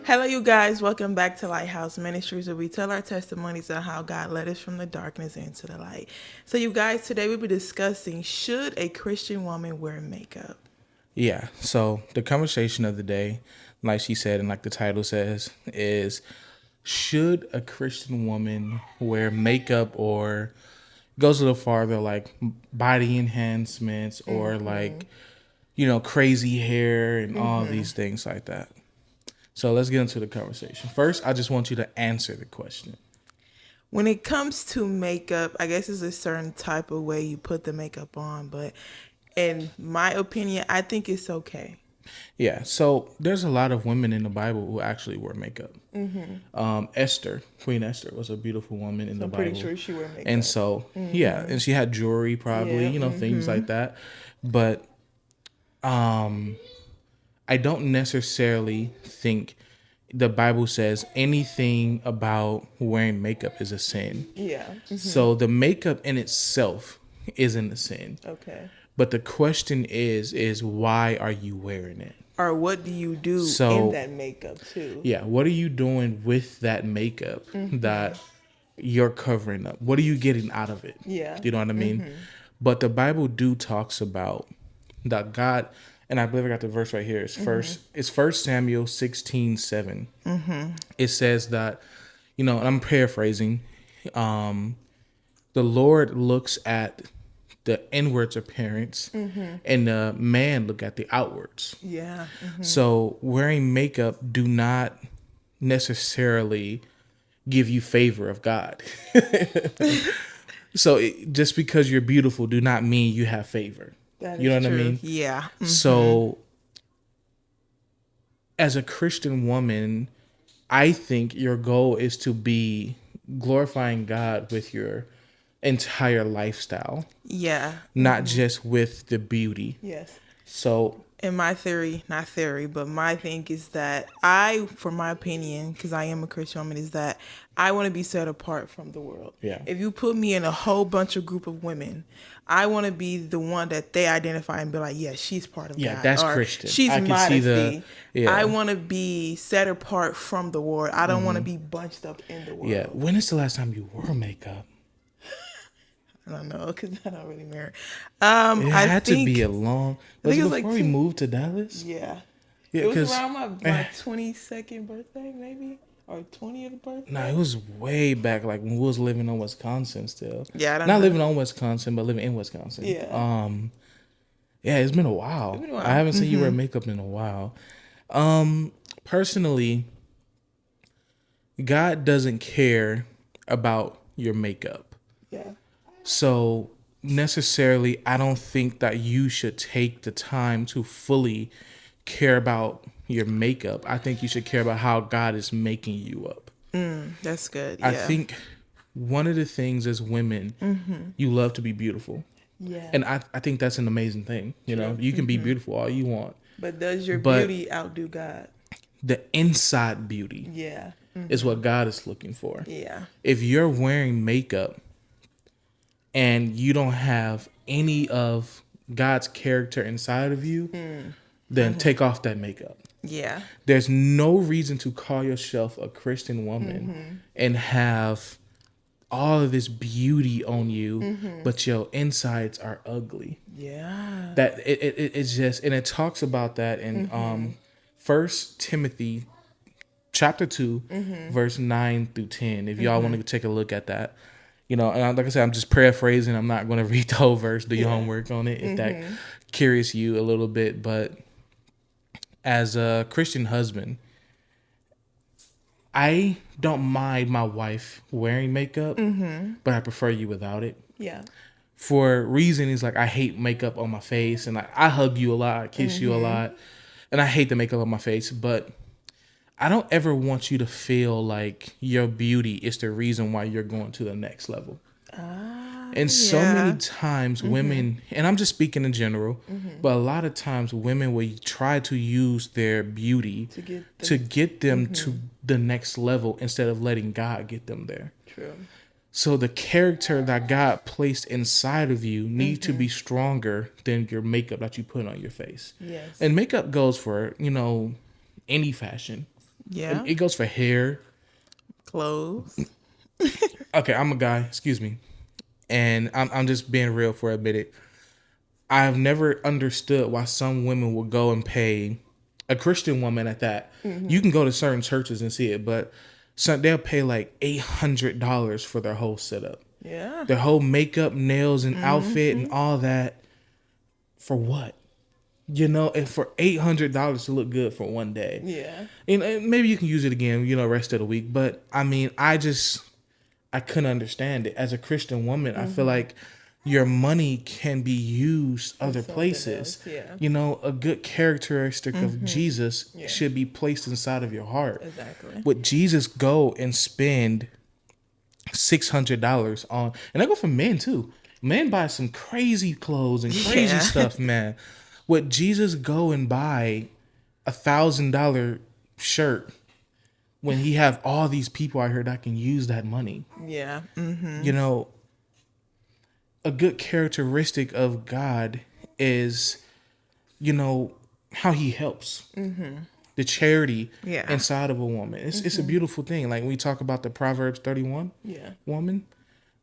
Hello, you guys. Welcome back to Lighthouse Ministries, where we tell our testimonies on how God led us from the darkness into the light. So, you guys, today we'll be discussing, should a Christian woman wear makeup? Yeah. So the conversation of the day, like she said, and like the title says, is should a Christian woman wear makeup, or goes a little farther, like body enhancements, or like, crazy hair and all these things like that. So let's get into the conversation. First, I just want you to answer the question. When it comes to makeup, I guess it's a certain type of way you put the makeup on, but in my opinion, I think it's okay. Yeah, so there's a lot of women in the Bible who actually wear makeup. Esther, Queen Esther, was a beautiful woman in the I'm Bible. pretty sure she wear makeup. And so, yeah, and she had jewelry probably, Yeah, things like that. But I don't necessarily think the Bible says anything about wearing makeup is a sin. Yeah. So the makeup in itself isn't a sin. Okay. But the question is why are you wearing it? Or what do you do So, in that makeup too? Yeah, what are you doing with that makeup that you're covering up? What are you getting out of it? Yeah. You know what I mean? But the Bible talks about that God, and I believe I got the verse right here. It's First Samuel 16:7. It says that, and I'm paraphrasing, the Lord looks at the inwards appearance, and the man look at the outwards. Yeah. So wearing makeup do not necessarily give you favor of God. So just because you're beautiful do not mean you have favor. That You know is what I true. mean? Yeah. So as a Christian woman, I think your goal is to be glorifying God with your entire lifestyle, Yeah. not just with the beauty. Yes. So In my theory, not theory, but my thing is that for my opinion, because I am a Christian woman, is that I want to be set apart from the world. Yeah. If you put me in a whole bunch of group of women, I want to be the one that they identify and be like, yeah, she's part of God. that's or Christian. She's I can modesty. see the I want to be set apart from the world. I don't want to be bunched up in the world. Yeah. When is the last time you wore makeup? I don't know, because I don't really marry. It I had think, to be a long. Was think it it was before like we moved to Dallas? Yeah. Yeah, It was 'cause- around my 22nd birthday, maybe, or 20th birthday. No, it was way back, like when we was living in Wisconsin still. Yeah, I don't Not know. living on Wisconsin, but living in Wisconsin. Yeah. Yeah, it's been a while. It's been a while. I haven't seen you wear makeup in a while. Personally, God doesn't care about your makeup. Yeah. So necessarily, I don't think that you should take the time to fully care about your makeup. I think you should care about how God is making you up. That's good. Yeah. I think one of the things as women, you love to be beautiful. Yeah. And I think that's an amazing thing. You can be beautiful all you want. But does your But- beauty outdo God? The inside beauty Yeah. is what God is looking for. Yeah. If you're wearing makeup and you don't have any of God's character inside of you, then take off that makeup. Yeah. There's no reason to call yourself a Christian woman and have all of this beauty on you, but your insides are ugly. Yeah. That it's just, and it talks about that in 1 Timothy chapter 2, verse 9 through 10. If y'all want to take a look at that, and like I said, I'm just paraphrasing. I'm not going to read the whole verse. Do your homework on it if that curious you a little bit. But as a Christian husband, I don't mind my wife wearing makeup, but I prefer you without it. Yeah. For reason is like I hate makeup on my face, and I hug you a lot, I kiss you a lot, and I hate the makeup on my face, but I don't ever want you to feel like your beauty is the reason why you're going to the next level. And so many times women, and I'm just speaking in general, but a lot of times women will try to use their beauty to get them to the next level instead of letting God get them there. True. So the character that God placed inside of you needs to be stronger than your makeup that you put on your face. Yes. And makeup goes for, any fashion. Yeah. It goes for hair. Clothes. Okay, I'm a guy. Excuse me, and I'm just being real for a minute. I've never understood why some women will go and pay a Christian woman at that. You can go to certain churches and see it, but they'll pay like $800 for their whole setup, Yeah. their whole makeup, nails, and outfit, and all that. For what? And for $800 to look good for one day. Yeah. And maybe you can use it again, rest of the week. But I mean, I couldn't understand it. As a Christian woman, I feel like your money can be used other places. Else, yeah. A good characteristic of Jesus should be placed inside of your heart. Exactly. Would Jesus go and spend $600 on? And I go for men too. Men buy some crazy clothes and crazy stuff, man. Would Jesus go and buy $1,000 shirt when he have all these people out here that can use that money? Yeah. A good characteristic of God is, how he helps. The charity inside of a woman. It's a beautiful thing. Like when we talk about the Proverbs 31 woman,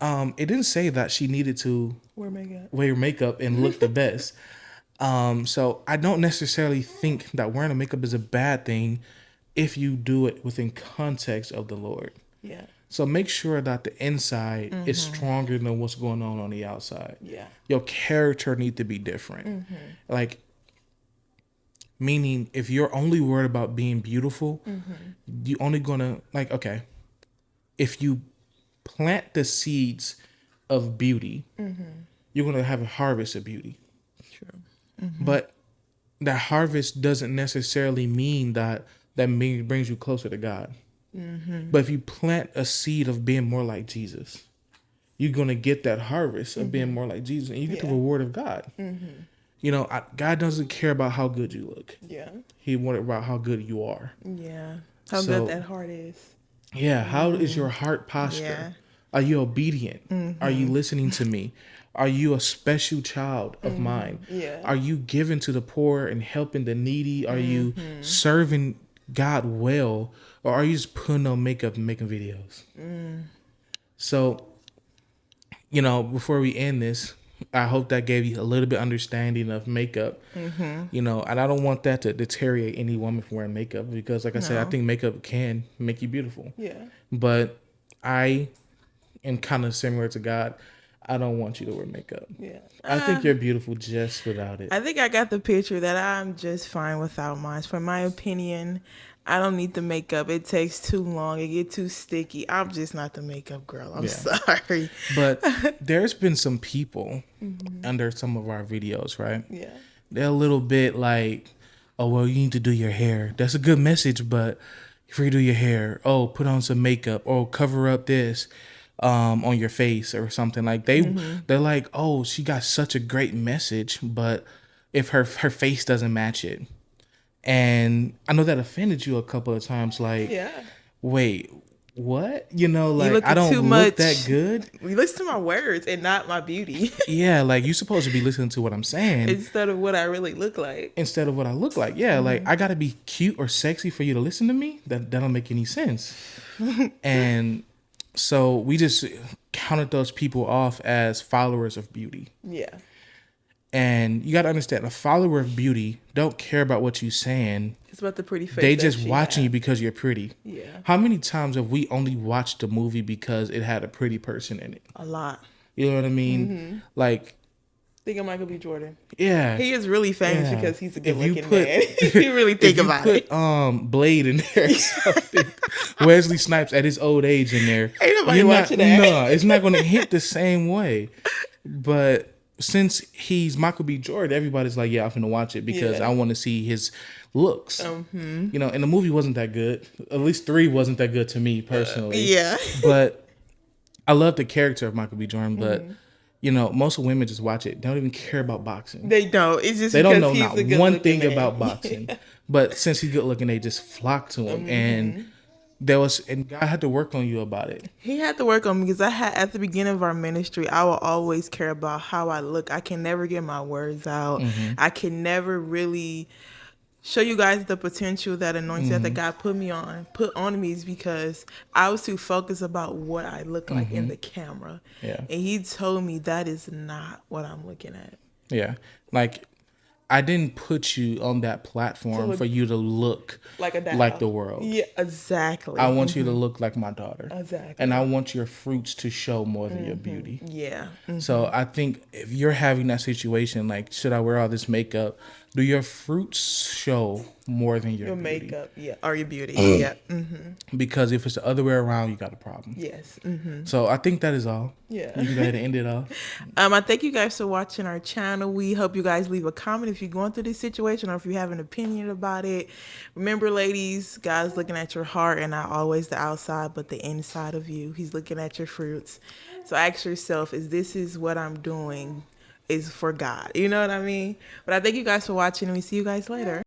it didn't say that she needed to wear makeup and look the best. So I don't necessarily think that wearing a makeup is a bad thing if you do it within context of the Lord. Yeah. So make sure that the inside is stronger than what's going on the outside. Yeah. Your character need to be different. Like, meaning if you're only worried about being beautiful, you only gonna if you plant the seeds of beauty, you're gonna have a harvest of beauty. True. But that harvest doesn't necessarily mean that brings you closer to God. But if you plant a seed of being more like Jesus, you're going to get that harvest of being more like Jesus, and you get the reward of God. God doesn't care about how good you look. Yeah. He wanted about how good you are. Yeah. How good that heart is. Yeah. How is your heart posture? Yeah. Are you obedient? Are you listening to me? Are you a special child of mine? Yeah. Are you giving to the poor and helping the needy? Are you serving God well? Or are you just putting on makeup and making videos? So, before we end this, I hope that gave you a little bit understanding of makeup. And I don't want that to deteriorate any woman from wearing makeup because, like I said, I think makeup can make you beautiful. Yeah. But I am kind of similar to God. I don't want you to wear makeup. Yeah. I think you're beautiful just without it. I think I got the picture that I'm just fine without mine. For my opinion, I don't need the makeup. It takes too long. It get too sticky. I'm just not the makeup girl. I'm sorry. But there's been some people under some of our videos, right? Yeah. They're a little bit like, oh, well, you need to do your hair. That's a good message, but if you do your hair, oh, put on some makeup, or cover up this on your face or something. Like they're like, oh, she got such a great message, but if her face doesn't match it. And I know that offended you a couple of times. Like, wait, what? Like, I don't look that good. You listen to my words and not my beauty. Yeah, like you're supposed to be listening to what I'm saying instead of what I really look like. Instead of what I look like. Yeah, like I gotta be cute or sexy for you to listen to me. That don't make any sense. And so we just counted those people off as followers of beauty. Yeah. And you got to understand, a follower of beauty don't care about what you're saying. It's about the pretty face. They just watching you because you're pretty. Yeah. How many times have we only watched a movie because it had a pretty person in it? A lot. You know what I mean? Like, think of Michael B. Jordan. Yeah. He is really famous because he's a good looking man. You really think about it. Blade in there or something. Wesley Snipes at his old age in there. Ain't nobody watching that. No, it's not going to hit the same way. But since he's Michael B. Jordan, everybody's like, yeah, I'm finna watch it because I want to see his looks. And the movie wasn't that good. At least 3 wasn't that good to me personally. Yeah. But I love the character of Michael B. Jordan, but most women just watch it. They don't even care about boxing. They don't. It's just they don't know not one thing man. about boxing. But since he's good looking, they just flock to him. And God had to work on you about it. He had to work on me because at the beginning of our ministry, I will always care about how I look. I can never get my words out. I can never really show you guys the potential, that anointing that God put on me, is because I was too focused about what I look like in the camera. Yeah. And he told me that is not what I'm looking at. Yeah. Like, I didn't put you on that platform for you to look like the world. Yeah, exactly. I want you to look like my daughter. Exactly. And I want your fruits to show more than your beauty. Yeah. So I think if you're having that situation, like, should I wear all this makeup? Do your fruits show more than your beauty? Makeup, yeah, or your beauty, yeah. Because if it's the other way around, you got a problem. Yes. So I think that is all. Yeah. You can go ahead and end it off. I thank you guys for watching our channel. We hope you guys leave a comment if you're going through this situation, or if you have an opinion about it. Remember, ladies, God's looking at your heart and not always the outside, but the inside of you. He's looking at your fruits. So ask yourself, is what I'm doing is for God? You know what I mean? But I thank you guys for watching, and we see you guys later.